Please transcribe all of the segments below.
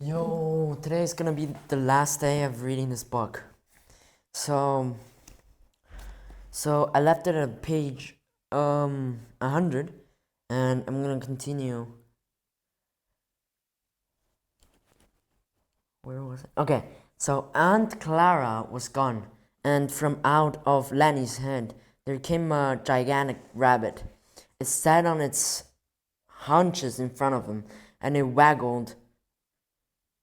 Yo, today's gonna be the last day of reading this book. So, so I left it at page 100, and I'm gonna continue. Where was it? Okay, so Aunt Clara was gone, and from out of Lenny's head there came a gigantic rabbit. It sat on its haunches in front of him, and it waggled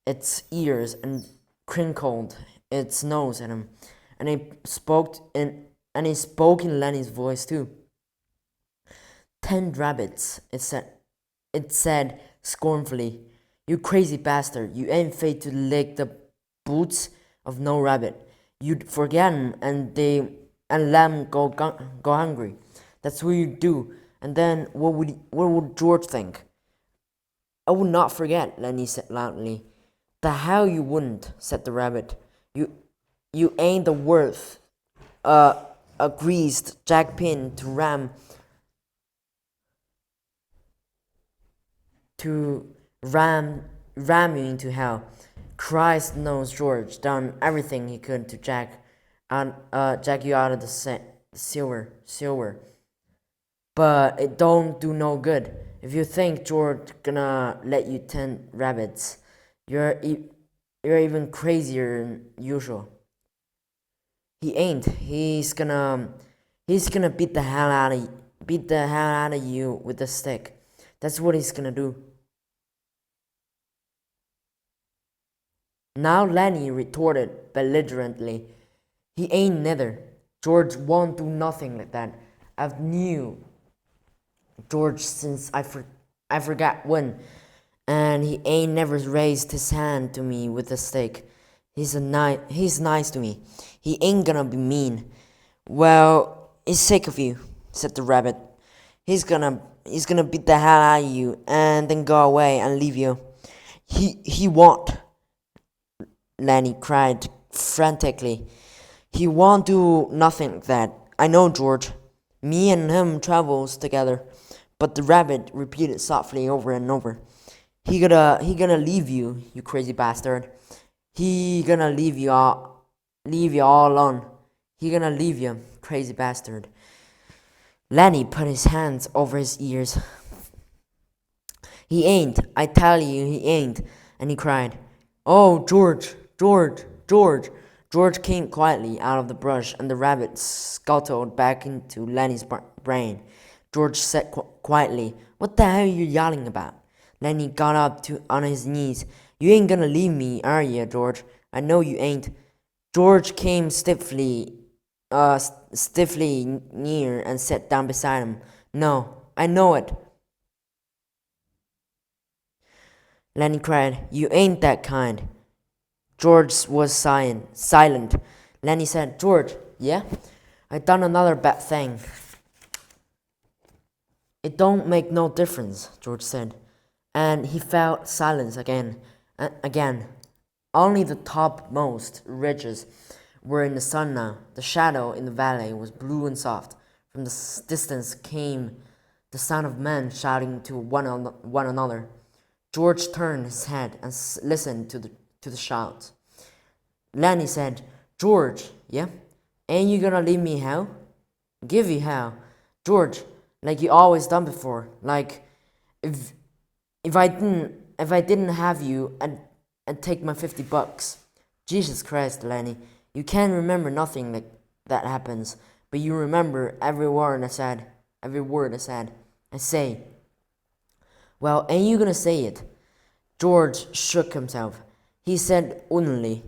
its ears and crinkled its nose at him, and he spoke in Lenny's voice too. 10 rabbits, it said scornfully. You crazy bastard, you ain't fit to lick the boots of no rabbit. You'd forget 'em and let 'em go hungry. That's what you do. And then what would George think? I would not forget, Lenny said loudly. The hell you wouldn't, said the rabbit. You ain't the worth a greased jackpin to ram you into hell. Christ knows George done everything he could to jack you out of the silver. But it don't do no good. If you think George gonna let you 10 rabbits, you're even crazier than usual. He ain't. He's gonna beat the hell out of you with a stick. That's what he's gonna do. Now Lenny retorted belligerently. He ain't neither. George won't do nothing like that. I've knew George since I forgot when, and he ain't never raised his hand to me with a stick. He's nice to me. He ain't gonna be mean. Well, he's sick of you, said the rabbit. He's gonna beat the hell out of you and then go away and leave you. He won't, Lenny cried frantically. He won't do nothing like that. I know George. Me and him travels together. But the rabbit repeated softly over and over. He gonna leave you, you crazy bastard. He gonna leave you all alone. He gonna leave you, crazy bastard. Lenny put his hands over his ears. He ain't, I tell you, he ain't. And he cried, Oh, George, George, George. George came quietly out of the brush, and the rabbit scuttled back into Lenny's brain. George said quietly, What the hell are you yelling about? Lenny got up on his knees. You ain't gonna leave me, are you, George? I know you ain't. George came stiffly near and sat down beside him. No, I know it. Lenny cried, You ain't that kind. George was silent. Lenny said, George, yeah? I done another bad thing. It don't make no difference, George said, and he felt silence again. Only the topmost ridges were in the sun now. The shadow in the valley was blue and soft. From the distance came the sound of men shouting to one another. George turned his head and listened to the shouts. Lenny said, George, yeah? Ain't you gonna leave me hell? Give you hell. George, like you always done before. Like if I didn't have you and take my $50. Jesus Christ, Lenny, you can't remember nothing like that happens, but you remember every word I said. I say. Well, ain't you gonna say it? George shook himself. He said only,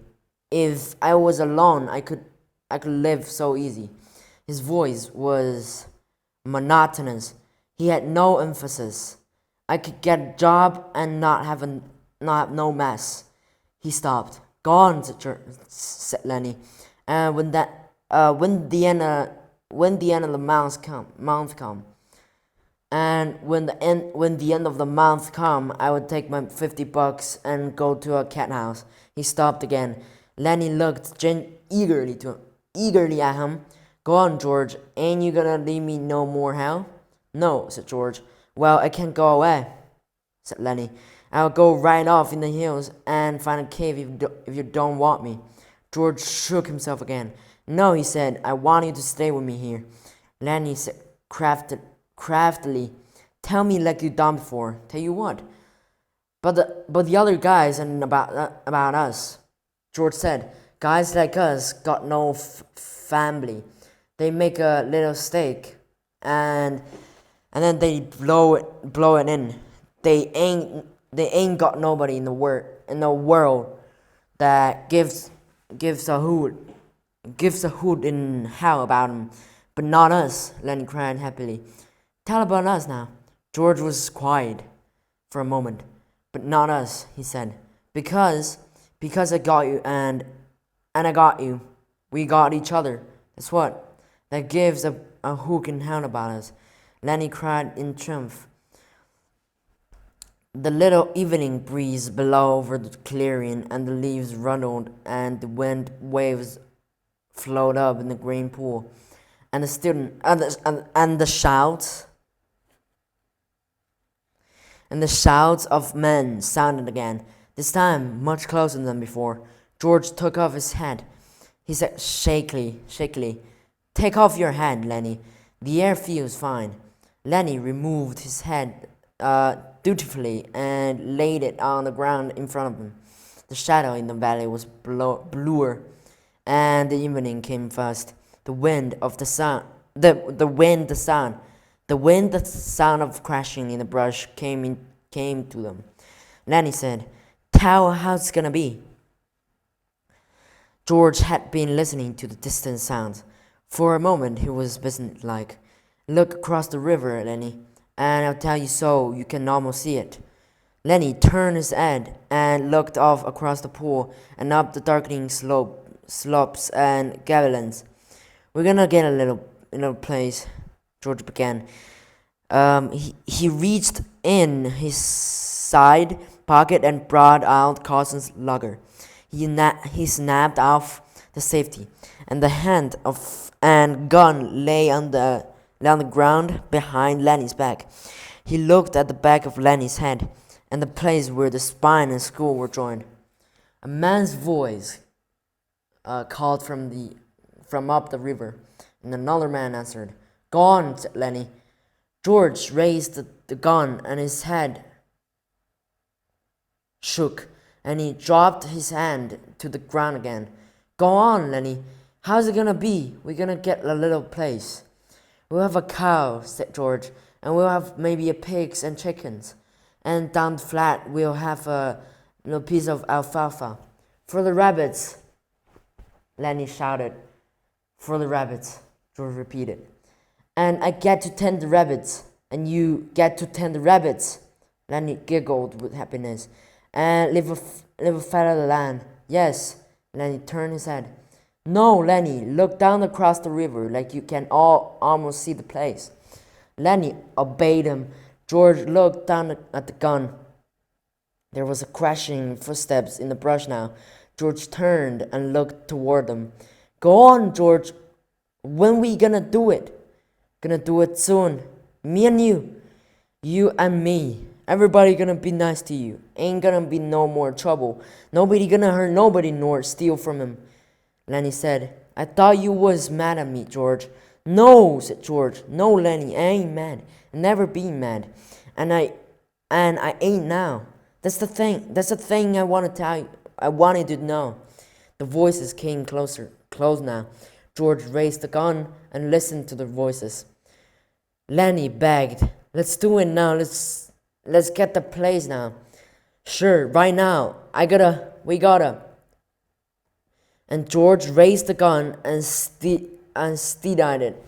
if I was alone, I could live so easy. His voice was monotonous. He had no emphasis. I could get a job and not have no mess. He stopped. Go on, said Lenny. And when the end of the month come, and when the end of the month come, I would take my $50 and go to a cat house. He stopped again. Lenny looked eagerly at him. Go on, George. Ain't you gonna leave me no more hell? No, said George. Well, I can't go away, said Lenny. I'll go right off in the hills and find a cave if you don't want me. George shook himself again. No, he said, I want you to stay with me here. Lenny said craftily, tell me like you done before. Tell you what? But the other guys and about us. George said, guys like us got no family. They make a little stake and then they blow it in. They ain't got nobody in the world that gives a hoot in hell about him. But not us, Lenny cried happily. Tell about us now. George was quiet for a moment. But not us, he said. Because I got you and I got you. We got each other. That's what. That gives a hoot in hell about us. Lenny cried in triumph. The little evening breeze blew over the clearing, and the leaves rustled, and the wind waves flowed up in the green pool, and the shouts of men sounded again. This time, much closer than before. George took off his hat. He said shakily, "Take off your hat, Lenny. The air feels fine." Lenny removed his hat dutifully and laid it on the ground in front of him. The shadow in the valley was bluer, and the evening came fast. The wind, the sound of crashing in the brush came to them. Lenny said, "Tell how it's gonna be." George had been listening to the distant sounds. For a moment he was businesslike. "Look across the river, Lenny, and I'll tell you so you can almost see it." Lenny turned his head and looked off across the pool and up the darkening slopes and gavelans. "We're gonna get a little place," George began. He reached in his side pocket and brought out Carson's lugger. He snapped off the safety, and the hand and gun lay on the ground behind Lenny's back. He looked at the back of Lenny's head and the place where the spine and skull were joined. A man's voice called from up the river, and another man answered. "Go on," said Lenny. George raised the gun, and his head shook, and he dropped his hand to the ground again. "Go on, Lenny. How's it gonna be? We're gonna get a little place." "We'll have a cow," said George, "and we'll have maybe pigs and chickens. And down the flat, we'll have a little piece of alfalfa. For the rabbits," Lenny shouted. "For the rabbits," George repeated. "And I get to tend the rabbits, and you get to tend the rabbits." Lenny giggled with happiness. "And live a fat of the land." "Yes." Lenny turned his head. "No, Lenny, look down across the river like you can almost see the place." Lenny obeyed him. George looked down at the gun. There was a crashing footsteps in the brush now. George turned and looked toward them. "Go on, George. When we gonna do it?" "Gonna do it soon. Me and you. You and me. Everybody gonna be nice to you. Ain't gonna be no more trouble. Nobody gonna hurt nobody nor steal from him." Lenny said, "I thought you was mad at me, George." "No," said George. "No, Lenny, I ain't mad. Never been mad. And I ain't now. That's the thing I want to tell you. I wanted to know." The voices came close now. George raised the gun and listened to the voices. Lenny begged, "Let's do it now. Let's get the place now." "Sure, right now. We gotta. And George raised the gun and steadied it.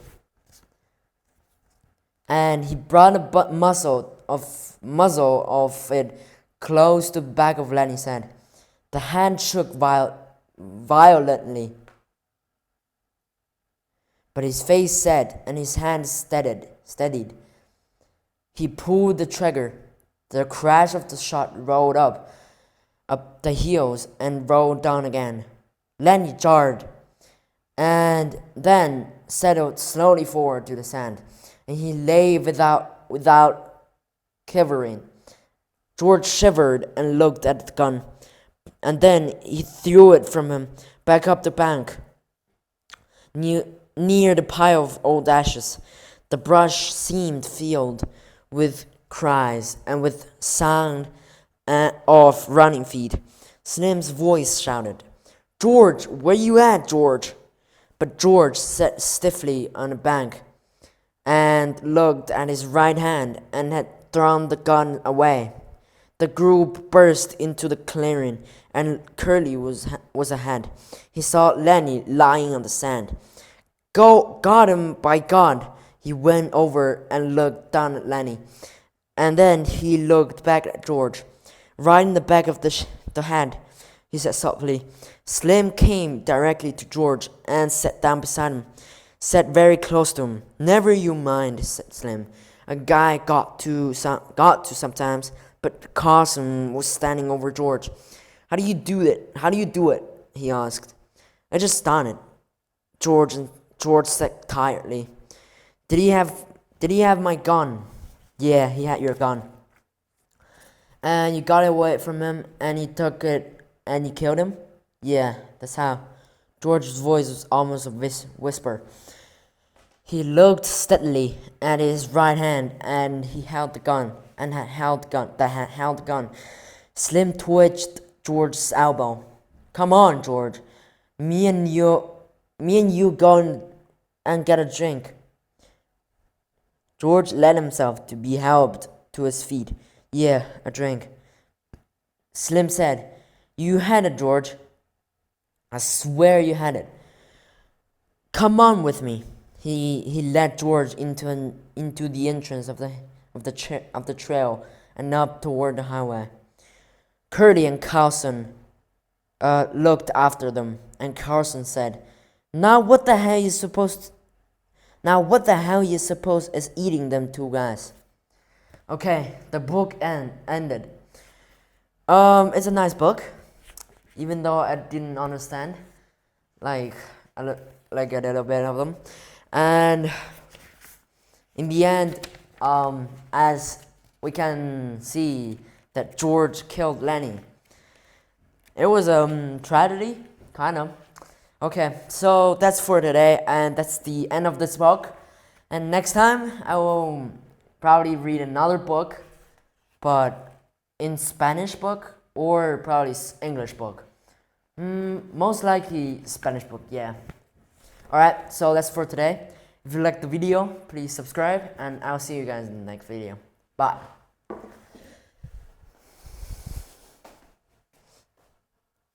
And he brought the muzzle of it close to the back of Lenny's head. The hand shook violently, but his face set and his hand steadied. He pulled the trigger. The crash of the shot rolled up the heels and rolled down again. Lenny jarred, and then settled slowly forward to the sand, and he lay without quivering. George shivered and looked at the gun, and then he threw it from him back up the bank near the pile of old ashes. The brush seemed filled with cries and with sound of running feet. Slim's voice shouted, "George, where you at, George?" But George sat stiffly on the bank and looked at his right hand and had thrown the gun away. The group burst into the clearing, and Curly was ahead. He saw Lenny lying on the sand. Got him, by God!" He went over and looked down at Lenny, and then he looked back at George. "Right in the back of the head," he said softly. Slim came directly to George and sat down beside him, sat very close to him. "Never you mind," said Slim. "A guy got to sometimes." But Carson was standing over George. How do you do it? How do you do it?" he asked. "I just done it," George said tiredly. Did he have my gun?" "Yeah, he had your gun." "And you got it away from him, and he took it, and you killed him?" "Yeah, that's how." George's voice was almost a whisper. He looked steadily at his right hand, and he held the gun, and had held the gun. Slim twitched George's elbow. "Come on, George. Me and you go and get a drink." George let himself to be helped to his feet. "Yeah, a drink." Slim said, "You had it, George. I swear you had it. Come on with me." He led George into the entrance of the trail and up toward the highway. Curly and Carson looked after them, and Carson said, Now what the hell you suppose is eating them two guys?" Okay, the book ended. It's a nice book, even though I didn't understand like a little bit of them. And in the end, as we can see that George killed Lenny. It was a tragedy, kind of. Okay, so that's for today, and that's the end of this book. And next time, I will probably read another book, but in Spanish book, or probably English book. Most likely Spanish book, yeah. Alright, so that's for today. If you liked the video, please subscribe, and I'll see you guys in the next video. Bye.